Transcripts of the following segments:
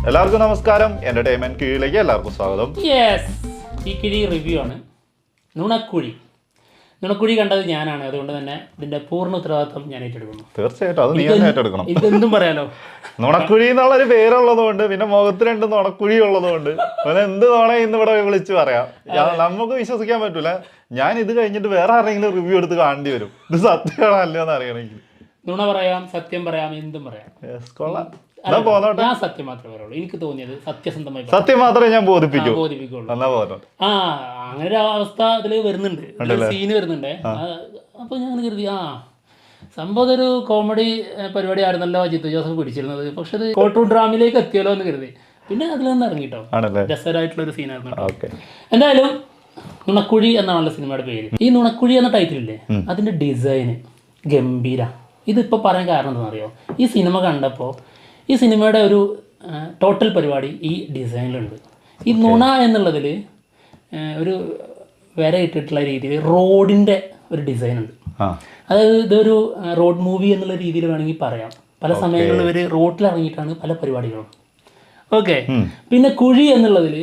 എല്ലാവർക്കും നമസ്കാരം. എന്റർടൈൻമെന്റ് കീഴിലേക്ക് എല്ലാവർക്കും സ്വാഗതം. ഈ കിഴി റിവ്യൂ ആണ്. നുണക്കുഴി കണ്ടത് ഞാനാണ്, അതുകൊണ്ട് തന്നെ ഇതിന്റെ പൂർണ്ണ ഉത്തരവാദിത്വം ഞാൻ ഏറ്റെടുക്കുന്നു. തീർച്ചയായിട്ടും അത് നീ തന്നെ ഏറ്റെടുക്കണം. ഇതെന്തും പറയാലോ. നുണക്കുഴി എന്നുള്ളൊരു പേരുള്ളതുകൊണ്ട്, പിന്നെ മുഖത്ത് 2 നുണക്കുഴി ഉള്ളതുകൊണ്ട് എന്ത് നുണയെന്ന് ഇവിടെ വിളിച്ച് പറയാം. നമുക്ക് വിശ്വസിക്കാൻ പറ്റൂല. ഞാൻ ഇത് കഴിഞ്ഞിട്ട് വേറെ ആരെങ്കിലും റിവ്യൂ എടുത്ത് കാണേണ്ടി വരും. ഇത് സത്യമാണോ അല്ലയോ എന്ന് അറിയണമെങ്കിൽ. നുണ പറയാം, സത്യം പറയാം, എന്തും പറയാം. ഞാൻ സത്യം മാത്രമേ പറയുള്ളൂ. എനിക്ക് തോന്നിയത് സത്യസന്ധമായി സത്യം മാത്രമേ ഞാൻ ബോധിപ്പിക്കുള്ളൂ. അങ്ങനെ ഒരു അവസ്ഥ അതിൽ വരുന്നുണ്ട്, സീന് വരുന്നുണ്ട്. അപ്പൊ ഞാൻ കരുതി സംഭവം ഒരു കോമഡി പരിപാടി ആയിരുന്നല്ലോ ജിത്തു ജോസഫ് പിടിച്ചിരുന്നത്, പക്ഷെ അത് കോർട്ട് റൂം ഡ്രാമയിലേക്ക് എത്തിയല്ലോ എന്ന് കരുതി. പിന്നെ അതിൽ നിന്ന് ഇറങ്ങിട്ടോ, രസകരമായിട്ടുള്ള ഒരു സീനായിരുന്നു. എന്തായാലും നുണക്കുഴി എന്നാണല്ലോ സിനിമയുടെ പേര്. ഈ നുണക്കുഴി എന്ന ടൈറ്റിലില്ലേ, അതിന്റെ ഡിസൈന് ഗംഭീര. ഇതിപ്പോൾ പറയാൻ കാരണം എന്താണെന്നറിയോ? ഈ സിനിമ കണ്ടപ്പോൾ ഈ സിനിമയുടെ ഒരു ടോട്ടൽ പരിപാടി ഈ ഡിസൈനിലുണ്ട്. ഈ നുണ എന്നുള്ളതിൽ ഒരു വര ഇട്ടിട്ടുള്ള രീതിയിൽ റോഡിൻ്റെ ഒരു ഡിസൈൻ ഉണ്ട്. അതായത് ഇതൊരു റോഡ് മൂവി എന്നുള്ള രീതിയിൽ വേണമെങ്കിൽ പറയാം. പല സമയങ്ങളിൽ ഇവർ റോഡിൽ ഇറങ്ങിയിട്ടാണ് പല പരിപാടികളും. ഓക്കെ. പിന്നെ കുഴി എന്നുള്ളതിൽ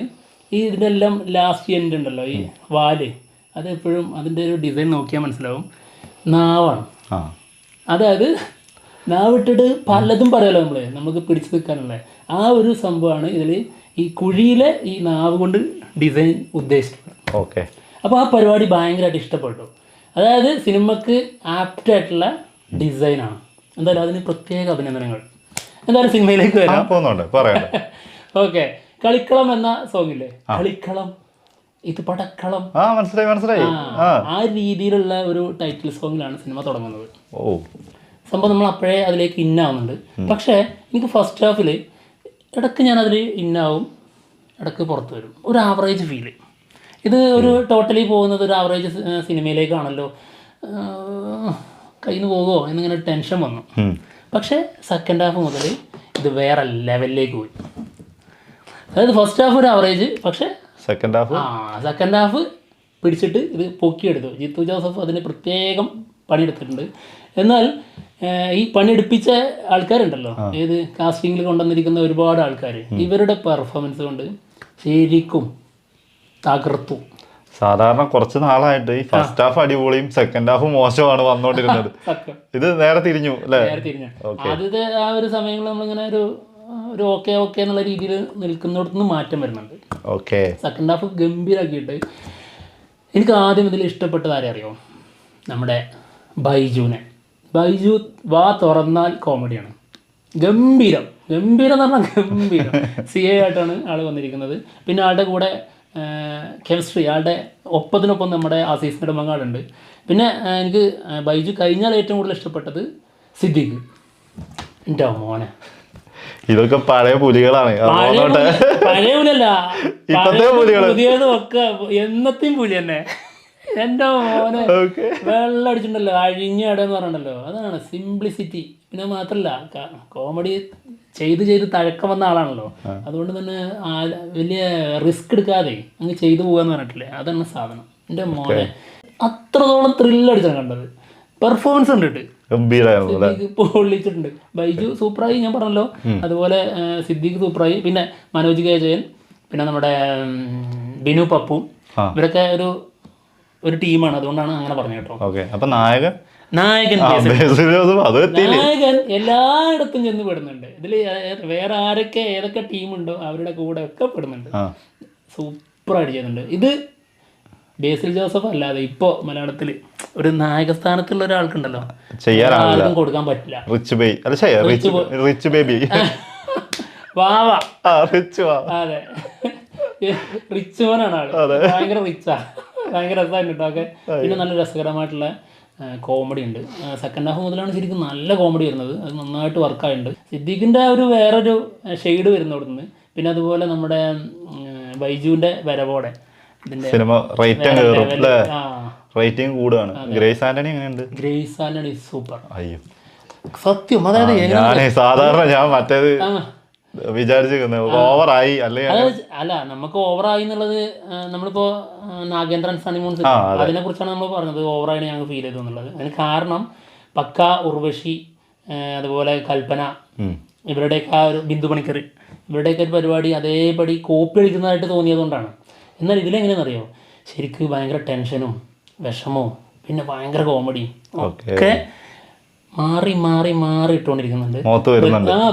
ഈ ഇതിൻ്റെ എല്ലാം ലാസ്റ്റ് എൻഡ് ഉണ്ടല്ലോ, ഈ വാല്, അത് എപ്പോഴും അതിൻ്റെ ഒരു ഡിസൈൻ നോക്കിയാൽ മനസ്സിലാവും നാവാണ്. അതായത് നാവിട്ടിട്ട് പലതും പറയാമല്ലോ നമുക്ക് പിടിച്ചു നിൽക്കാനുള്ള ആ ഒരു സംഭവമാണ് ഇതിൽ ഈ കുഴിയിലെ ഈ നാവ് കൊണ്ട് ഡിസൈൻ ഉദ്ദേശിക്കുന്നത്. ഓക്കെ. അപ്പോൾ ആ പരിപാടി ഭയങ്കരമായിട്ട് ഇഷ്ടപ്പെട്ടു. അതായത് സിനിമക്ക് ആപ്റ്റായിട്ടുള്ള ഡിസൈനാണ്. എന്തായാലും അതിന് പ്രത്യേക അഭിനന്ദനങ്ങൾ. എന്തായാലും സിനിമയിലേക്ക് വരാം. ഓക്കെ. കളിക്കളം എന്ന സോങ്ങില്ലേ, കളിക്കളം ഇത് പടക്കളം, മനസ്സിലായി. ആ രീതിയിലുള്ള ഒരു ടൈറ്റിൽ സോങ്ങിലാണ് സിനിമ തുടങ്ങുന്നത്. സംഭവം നമ്മൾ അപ്പോഴേ അതിലേക്ക് ഇന്നാവുന്നുണ്ട്. പക്ഷേ എനിക്ക് ഫസ്റ്റ് ഹാഫിൽ ഇടയ്ക്ക് ഞാൻ അതിൽ ഇന്നാവും, ഇടയ്ക്ക് പുറത്ത് വരും. ഒരു ആവറേജ് ഫീല്. ഇത് ഒരു ടോട്ടലി പോകുന്നത് ഒരു ആവറേജ് സിനിമയിലേക്കാണല്ലോ, കയ്യിൽ നിന്ന് പോകുമോ എന്നിങ്ങനെ ടെൻഷൻ വന്നു. പക്ഷേ സെക്കൻഡ് ഹാഫ് മുതൽ ഇത് വേറെ ലെവലിലേക്ക് പോയി. അതായത് ഫസ്റ്റ് ഹാഫ് ഒരു ആവറേജ്, പക്ഷേ സെക്കൻഡ് ഹാഫ് പിടിച്ചിട്ട് ഇത് പൊക്കിയെടുത്തു. ജിത്തു ജോസഫ് അതിന് പ്രത്യേകം പണിയെടുത്തിട്ടുണ്ട്. എന്നാൽ ഈ പണിയെടുപ്പിച്ച ആൾക്കാരുണ്ടല്ലോ, ഏത് കാസ്റ്റിങ്ങിൽ കൊണ്ടുവന്നിരിക്കുന്ന ഒരുപാട് ആൾക്കാർ, ഇവരുടെ പെർഫോമൻസ് കൊണ്ട് ശരിക്കും തകർത്തു. സാധാരണ കുറച്ച് നാളായിട്ട് ഈ ഫസ്റ്റ് ഹാഫ് അടിപൊളിയും സെക്കൻഡ് ഹാഫ് മോശമാണ് വന്നോണ്ടിരുന്നത്. ഇത് നേരെ തിരിഞ്ഞു അല്ലേ? ആദ്യത്തെ ആ ഒരു സമയങ്ങളിൽ നമ്മളിങ്ങനെ ഒരു ഓക്കെ എന്നുള്ള രീതിയിൽ നിൽക്കുന്നിടത്തുനിന്ന് മാറ്റം വരുന്നുണ്ട്. സെക്കൻഡ് ഹാഫ് ഗംഭീരമാക്കിയിട്ട് എനിക്ക് ആദ്യം ഇതിൽ ഇഷ്ടപ്പെട്ടത് ആരെ അറിയോ? നമ്മുടെ ബൈജു വാ തുറന്നാൽ കോമഡിയാണ്. ഗംഭീരം എന്ന് പറഞ്ഞാൽ ഗംഭീരം. CA ആയിട്ടാണ് ആൾ വന്നിരിക്കുന്നത്. പിന്നെ ആളുടെ കൂടെ കെമിസ്ട്രി, ആളുടെ ഒപ്പത്തിനൊപ്പം നമ്മുടെ ആസീസ് നെടുമങ്ങാടുണ്ട്. പിന്നെ എനിക്ക് ബൈജു കഴിഞ്ഞാൽ ഏറ്റവും കൂടുതൽ ഇഷ്ടപ്പെട്ടത് സിദ്ദീഖ്. എൻ്റെ മോനെ, ഇതൊക്കെ പഴയ പുലികളാണ്. പഴയ പുലിയല്ല, പുതിയതും ഒക്കെ എന്നത്തെയും പുലി തന്നെ. എൻ്റെ മോനെ വെള്ളം അടിച്ചിട്ടുണ്ടല്ലോ, അഴിഞ്ഞാടെന്ന് പറഞ്ഞിട്ടുണ്ടല്ലോ, അതാണ് സിംപ്ലിസിറ്റി. പിന്നെ മാത്രമല്ല കോമഡി ചെയ്ത് തഴക്കം വന്ന ആളാണല്ലോ, അതുകൊണ്ട് തന്നെ വലിയ റിസ്ക് എടുക്കാതെ അങ്ങ് ചെയ്തു പോകാന്ന് പറഞ്ഞിട്ടില്ലേ, അതാണ് സാധനം. എൻ്റെ മോനെ അത്രത്തോളം ത്രില്ലടിച്ചാണ് കണ്ടത്. പെർഫോമൻസ് കണ്ടിട്ട് പൊള്ളിച്ചിട്ടുണ്ട്. ബൈജു സൂപ്പറായി, ഞാൻ പറഞ്ഞല്ലോ. അതുപോലെ സിദ്ദീഖ് സൂപ്പറായി. പിന്നെ മനോജ് കെ ജയൻ, പിന്നെ നമ്മുടെ ബിനു പപ്പു, ഇവരൊക്കെ ഒരു ടീമാണ്. അതുകൊണ്ടാണ് അങ്ങനെ പറഞ്ഞു കേട്ടോ. നായകൻ എല്ലായിടത്തും ചെന്ന് പെടുന്നുണ്ട്. ഇതിൽ വേറെ ആരൊക്കെ ഏതൊക്കെ ടീമുണ്ടോ അവരുടെ കൂടെ ഒക്കെ പെടുന്നുണ്ട്. സൂപ്പറായിട്ട് ചെയ്യുന്നുണ്ട്. ഇത് ബേസിൽ ജോസഫ് അല്ലാതെ ഇപ്പോൾ മലയാളത്തിൽ ഒരു നായക സ്ഥാനത്തുള്ള ഒരാൾക്കുണ്ടല്ലോ, ആർക്കും കൊടുക്കാൻ പറ്റില്ല. അതെ, റിച്ച് മോനാണ് ആള്. ഭയങ്കര റിച്ചാ, ഭയങ്കര രസമായിട്ട് കേട്ടോ. പിന്നെ നല്ല രസകരമായിട്ടുള്ള കോമഡി ഉണ്ട്. സെക്കൻഡ് ഹാഫ് മുതലാണ് ശരിക്കും നല്ല കോമഡി വരുന്നത്. അത് നന്നായിട്ട് വർക്കായിട്ടുണ്ട്. സിദ്ദീഖിൻ്റെ ഒരു വേറൊരു ഷെയ്ഡ് വരുന്ന അവിടെ നിന്ന്. പിന്നെ അതുപോലെ നമ്മുടെ ബൈജുവിൻ്റെ വരവോടെ റേറ്റിംഗ് കൂടുകയാണ്. Grace Antony super. സത്യം. അതായത് സാധാരണ ഞാൻ മറ്റേത് ഓവറായി അല്ല, നമുക്ക് ഓവറായി എന്നുള്ളത് നമ്മളിപ്പോ നാഗേന്ദ്രൻ സണിമൂൺസ് അതിനെ കുറിച്ചാണ് നമ്മൾ പറഞ്ഞത്. ഓവറായി ഞങ്ങൾക്ക് ഫീൽ ചെയ്തു എന്നുള്ളത്. അതിന് കാരണം പക്ക, ഉർവശി, അതുപോലെ കൽപ്പന, ഇവരുടെയൊക്കെ ആ ഒരു ബിന്ദു പണിക്കർ, ഇവരുടെയൊക്കെ ഒരു പരിപാടി അതേപടി കോപ്പി അടിക്കുന്നതായിട്ട് തോന്നിയതുകൊണ്ടാണ്. എന്നാൽ ഇതിലെങ്ങനെയാണെന്നറിയോ, ശരിക്കും ഭയങ്കര ടെൻഷനും വിഷമവും പിന്നെ ഭയങ്കര കോമഡിയും ഒക്കെ മാറി മാറി മാറി ഇട്ടുകൊണ്ടിരിക്കുന്നുണ്ട്.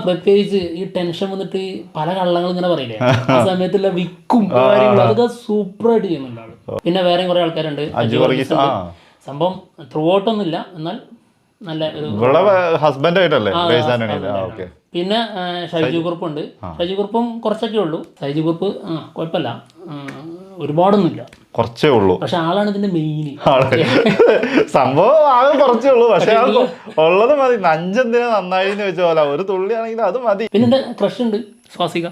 പ്രത്യേകിച്ച് ഈ ടെൻഷൻ വന്നിട്ട് പല കള്ളങ്ങളും ഇങ്ങനെ പറയില്ലേ, ആ സമയത്തുള്ള വിക്കും കാര്യങ്ങളും അതൊക്കെ സൂപ്പറായിട്ട് ചെയ്യുന്നുണ്ട് ആള്. പിന്നെ വേറെ കുറെ ആൾക്കാരുണ്ട്. സംഭവം ത്രൂ ഔട്ടൊന്നുമില്ല, എന്നാൽ നല്ല ഒരു ഹസ്ബൻഡ് ആയിട്ടല്ലേ. പിന്നെ ഷൈജു കുറുപ്പുണ്ട്. ഷൈജു കുറുപ്പും കുറച്ചൊക്കെ ഉള്ളൂ. ഷൈജു കുറുപ്പ് കുഴപ്പമില്ല, ഒരുപാടൊന്നുമില്ല, കുറച്ചേ ഉള്ളൂ. പക്ഷെ ആളാണ് ഇതിന്റെ മെയിൻ സംഭവം. ആകെ കുറച്ചേ ഉള്ളൂ, പക്ഷെ ഉള്ളത് മതി. നഞ്ചെന്തിനാ നന്നായി എന്ന് വെച്ച പോലെ ഒരു തുള്ളി ആണെങ്കിൽ അത് മതി. പിന്നെ എന്റെ ക്രഷ് ഉണ്ട് സ്വാസിക.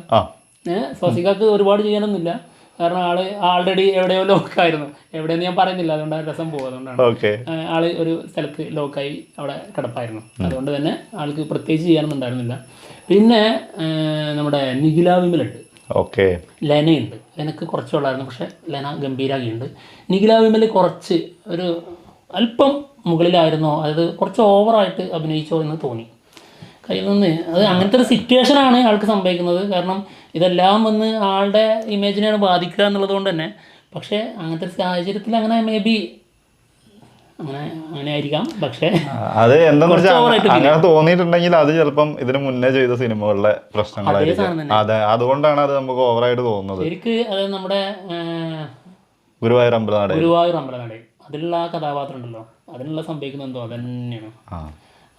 സ്വാസികക്ക് ഒരുപാട് ചെയ്യാനൊന്നുമില്ല, കാരണം ആള് ആൾറെഡി എവിടെയോ ലോക്കായിരുന്നു. എവിടെയെന്ന് ഞാൻ പറയുന്നില്ല, അതുകൊണ്ട് രസം പോകും. അതുകൊണ്ടാണ് ആള് ഒരു സ്ഥലത്ത് ലോക്കായി അവിടെ കിടപ്പായിരുന്നു. അതുകൊണ്ട് തന്നെ ആൾക്ക് പ്രത്യേകിച്ച് ചെയ്യാനൊന്നും. പിന്നെ നമ്മുടെ നിഖില വിമലുണ്ട്, ലെനയുണ്ട്. ലെനക്ക് കുറച്ചുള്ളായിരുന്നു, പക്ഷെ ലെന ഗംഭീരാകിയുണ്ട്. നിഖില വിമൽ കുറച്ച് ഒരു അല്പം മുകളിലായിരുന്നോ, അതായത് കുറച്ച് ഓവറായിട്ട് അഭിനയിച്ചോ എന്ന് തോന്നി കയ്യിൽ നിന്ന്. അത് അങ്ങനത്തെ ഒരു സിറ്റുവേഷനാണ് ആൾക്ക് സംഭവിക്കുന്നത്. കാരണം ഇതെല്ലാം വന്ന് ആളുടെ ഇമേജിനെയാണ് ബാധിക്കുക എന്നുള്ളത് കൊണ്ട് തന്നെ. പക്ഷേ അങ്ങനത്തെ ഒരു സാഹചര്യത്തിൽ അങ്ങനെ മേ ബി അങ്ങനെ ആയിരിക്കാം. പക്ഷേ അത് എന്താണെന്ന് വെച്ചാൽ അങ്ങനെ തോന്നിയിട്ടുണ്ടെങ്കിൽ അത് ചിലപ്പം ഇതിന് മുന്നേ ചെയ്ത സിനിമകളിലെ പ്രശ്നങ്ങളായിരിക്കും. അതെ, അതുകൊണ്ടാണ് അത് നമുക്ക് ഓവറായിട്ട് തോന്നുന്നത്. ശരിക്ക് അത് നമ്മുടെ ഗുരുവായൂർ അമ്പലനട അതിലുള്ള ആ കഥാപാത്രം ഉണ്ടല്ലോ, അതിനുള്ള സംഭവിക്കുന്നത് എന്തോ അതന്നെയാണ്.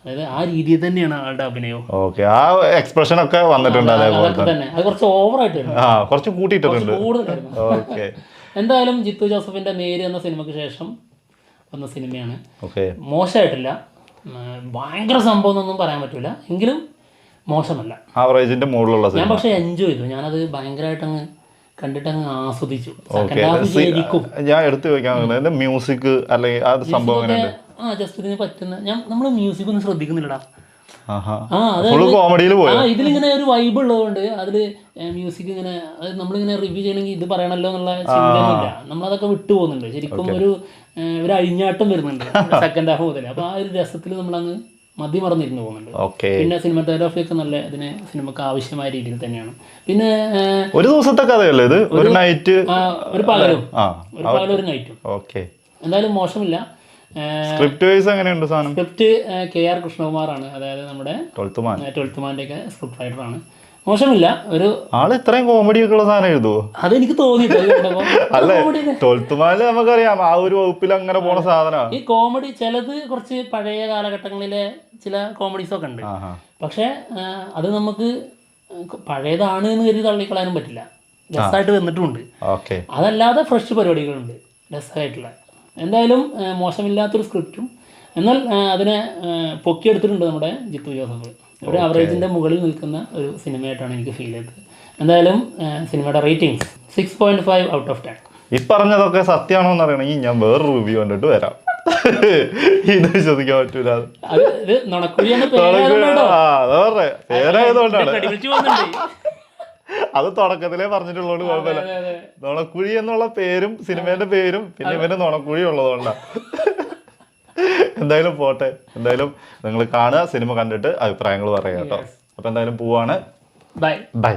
അതായത് ആ രീതിയിൽ തന്നെയാണ് ആളുടെ അഭിനയം. ആ എക്സ്പ്രഷൻ ഒക്കെ വന്നിട്ടുണ്ട്. തന്നെ അത് കുറച്ച് ഓവറായിട്ട് കുറച്ച് കൂട്ടിയിട്ടുണ്ട്, കൂടുതലായിരുന്നു. എന്തായാലും ജിത്തു ജോസഫിന്റെ നേര് എന്ന സിനിമയ്ക്ക് ശേഷം വന്ന സിനിമയാണ്. മോശമായിട്ടില്ല, ഭയങ്കര സംഭവം എന്നൊന്നും പറയാൻ പറ്റില്ല, എങ്കിലും മോശമല്ല, ആവറേജിന്റെ മുകളിലുള്ള. ഞാൻ പക്ഷെ എൻജോയ് ചെയ്തു. ഞാനത് ഭയങ്കരമായിട്ട് അങ്ങ് കണ്ടിട്ട് അങ്ങ് ആസ്വദിച്ചു. ഞാൻ എടുത്തു വെക്കാൻ മ്യൂസിക് അല്ലെങ്കിൽ അത് സംഭവം ജസ്റ്റിന് പറ്റുന്ന നമ്മൾ മ്യൂസിക് ഒന്നും ശ്രദ്ധിക്കുന്നില്ലടാ. ഇതിലിങ്ങനെ ഒരു വൈബ് ഉള്ളതുകൊണ്ട് അതില് മ്യൂസിക് ഇങ്ങനെ നമ്മളിങ്ങനെ റിവ്യൂ ചെയ്യണമെങ്കിൽ ഇത് പറയണല്ലോ എന്നുള്ള ചിന്തയൊന്നുമില്ല. നമ്മളതൊക്കെ വിട്ടു പോകുന്നുണ്ട്. ശരിക്കും ഒരു അഴിഞ്ഞാട്ടം വരുന്നുണ്ട് സെക്കൻഡ് ഹാഫ് മുതൽ. അപ്പൊ ആ ഒരു രസത്തിൽ നമ്മളങ്ങ് മതിമറന്നിരുന്ന് പോകുന്നുണ്ട്. പിന്നെ സിനിമാറ്റോഗ്രാഫി ഒക്കെ നല്ല ഇതിന് സിനിമക്ക് ആവശ്യമായ രീതിയിൽ തന്നെയാണ്. പിന്നെ ഒരു ദിവസത്തെ കഥയല്ലേ ഇത്, ഒരു നൈറ്റ്, ഒരു പകലും ഒരു നൈറ്റും. എന്തായാലും മോശമില്ല. സ്ക്രിപ്റ്റ് വൈസ് എങ്ങനെയുണ്ട് സാധനം? സ്ക്രിപ്റ്റ് KR കൃഷ്ണകുമാറാണ്, അതായത് നമ്മുടെ 12th മാൻ്റെ ഒക്കെ സ്ക്രിപ്റ്റ് റൈറ്ററാണ്. മോശമില്ല. ഒരു ആള് ഇത്രയും കോമഡി ഒക്കെ ഉള്ള സാധനം എഴുതുവോ? അതെനിക്ക് തോന്നി. അല്ലേ, 12th മാനില് നമുക്കറിയാം ആ ഒരു വകുപ്പിൽ അങ്ങനെ പോണ സാധനമാണ്. ഈ കോമഡി ചിലത് കുറച്ച് പഴയ കാലഘട്ടങ്ങളിലെ ചില കോമഡീസ് ഒക്കെ ഉണ്ട്. പക്ഷെ അത് നമുക്ക് പഴയതാണ് എന്ന് കരുതി തള്ളിക്കളയാനും പറ്റില്ല, രസമായിട്ട് വന്നിട്ടുമുണ്ട്. അതല്ലാതെ ഫ്രഷ് പരിപാടികളുണ്ട് രസമായിട്ടുള്ള. എന്തായാലും മോശമില്ലാത്തൊരു സ്ക്രിപ്റ്റും, എന്നാൽ അതിനെ പൊക്കിയെടുത്തിട്ടുണ്ട് നമ്മുടെ ജിത്തു ജോസഫ്. ഒരു ആവറേജിൻ്റെ മുകളിൽ നിൽക്കുന്ന ഒരു സിനിമയായിട്ടാണ് എനിക്ക് ഫീൽ ചെയ്തത്. എന്തായാലും സിനിമയുടെ റേറ്റിംഗ് 6.5 ഔട്ട് ഓഫ് 10. ഈ പറഞ്ഞതൊക്കെ സത്യമാണോ എന്ന് അറിയണമെങ്കിൽ ഞാൻ വേറൊരു റിവ്യൂ കണ്ടിട്ട് വരാം. ഇത് വിശ്വസിക്കാൻ പറ്റൂല. അത് തുടക്കത്തിലേ പറഞ്ഞിട്ടുള്ളതുകൊണ്ട് കുഴപ്പമില്ല. നുണക്കുഴി എന്നുള്ള പേരും സിനിമേന്റെ പേരും പിന്നെ ഇവന്റെ നുണക്കുഴി ഉള്ളതുകൊണ്ടാണ്. എന്തായാലും പോട്ടെ. എന്തായാലും നിങ്ങൾ കാണുക, സിനിമ കണ്ടിട്ട് അഭിപ്രായങ്ങൾ പറയാം കേട്ടോ. അപ്പൊ എന്തായാലും പോവാണ്. ബൈ.